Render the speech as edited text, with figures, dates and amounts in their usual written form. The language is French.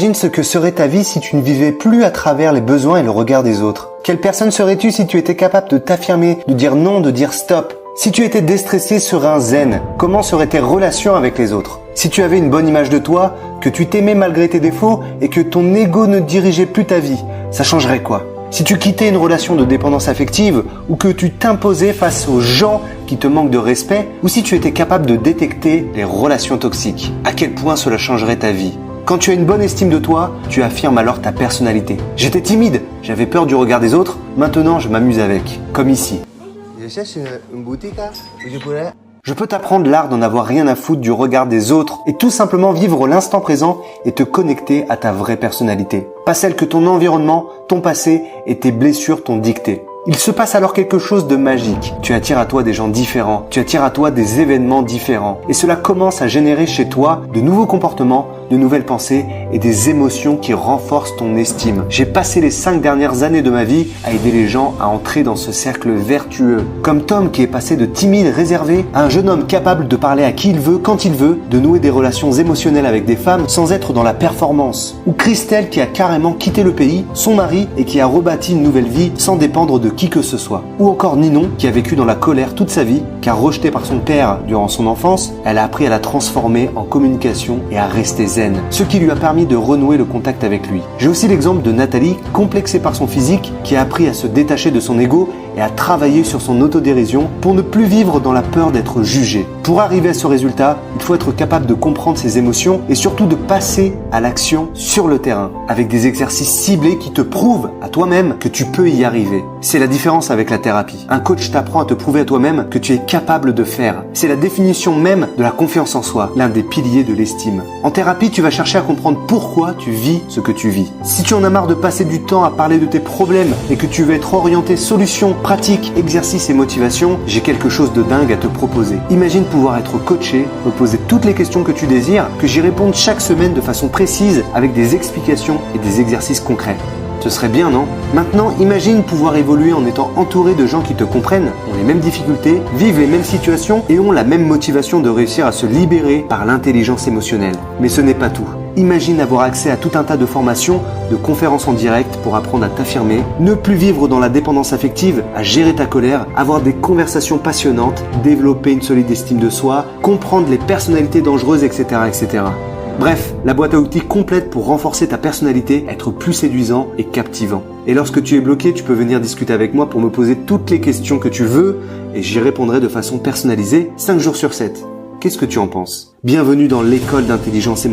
Imagine ce que serait ta vie si tu ne vivais plus à travers les besoins et le regard des autres. Quelle personne serais-tu si tu étais capable de t'affirmer, de dire non, de dire stop? Si tu étais déstressé, serein, zen, comment seraient tes relations avec les autres? Si tu avais une bonne image de toi, que tu t'aimais malgré tes défauts et que ton ego ne dirigeait plus ta vie, ça changerait quoi? Si tu quittais une relation de dépendance affective ou que tu t'imposais face aux gens qui te manquent de respect, ou si tu étais capable de détecter les relations toxiques, à quel point cela changerait ta vie? Quand tu as une bonne estime de toi, tu affirmes alors ta personnalité. J'étais timide, j'avais peur du regard des autres, maintenant je m'amuse avec, comme ici. Je cherche une boutique là, où je pourrais... Je peux t'apprendre l'art d'en avoir rien à foutre du regard des autres et tout simplement vivre l'instant présent et te connecter à ta vraie personnalité. Pas celle que ton environnement, ton passé et tes blessures t'ont dictée. Il se passe alors quelque chose de magique. Tu attires à toi des gens différents, tu attires à toi des événements différents. Et cela commence à générer chez toi de nouveaux comportements, de nouvelles pensées et des émotions qui renforcent ton estime. J'ai passé les 5 dernières années de ma vie à aider les gens à entrer dans ce cercle vertueux. Comme Tom qui est passé de timide, réservé, à un jeune homme capable de parler à qui il veut, quand il veut, de nouer des relations émotionnelles avec des femmes sans être dans la performance. Ou Christelle qui a carrément quitté le pays, son mari et qui a rebâti une nouvelle vie sans dépendre de qui que ce soit. Ou encore Ninon qui a vécu dans la colère toute sa vie, car rejetée par son père durant son enfance, elle a appris à la transformer en communication et à rester zen, ce qui lui a permis de renouer le contact avec lui. J'ai aussi l'exemple de Nathalie, complexée par son physique, qui a appris à se détacher de son ego et à travailler sur son autodérision pour ne plus vivre dans la peur d'être jugée. Pour arriver à ce résultat, il faut être capable de comprendre ses émotions et surtout de passer à l'action sur le terrain, avec des exercices ciblés qui te prouvent à toi-même que tu peux y arriver. C'est la différence avec la thérapie. Un coach t'apprend à te prouver à toi-même que tu es capable de faire. C'est la définition même de la confiance en soi, l'un des piliers de l'estime. En thérapie, tu vas chercher à comprendre pourquoi tu vis ce que tu vis. Si tu en as marre de passer du temps à parler de tes problèmes et que tu veux être orienté solution, pratique, exercice et motivation, j'ai quelque chose de dingue à te proposer. Imagine pouvoir être coaché, me poser toutes les questions que tu désires, que j'y réponde chaque semaine de façon précise avec des explications et des exercices concrets. Ce serait bien, non? Maintenant, imagine pouvoir évoluer en étant entouré de gens qui te comprennent, ont les mêmes difficultés, vivent les mêmes situations et ont la même motivation de réussir à se libérer par l'intelligence émotionnelle. Mais ce n'est pas tout. Imagine avoir accès à tout un tas de formations, de conférences en direct pour apprendre à t'affirmer, ne plus vivre dans la dépendance affective, à gérer ta colère, avoir des conversations passionnantes, développer une solide estime de soi, comprendre les personnalités dangereuses, etc., etc. Bref, la boîte à outils complète pour renforcer ta personnalité, être plus séduisant et captivant. Et lorsque tu es bloqué, tu peux venir discuter avec moi pour me poser toutes les questions que tu veux et j'y répondrai de façon personnalisée 5 jours sur 7. Qu'est-ce que tu en penses? Bienvenue dans l'école d'intelligence émotionnelle.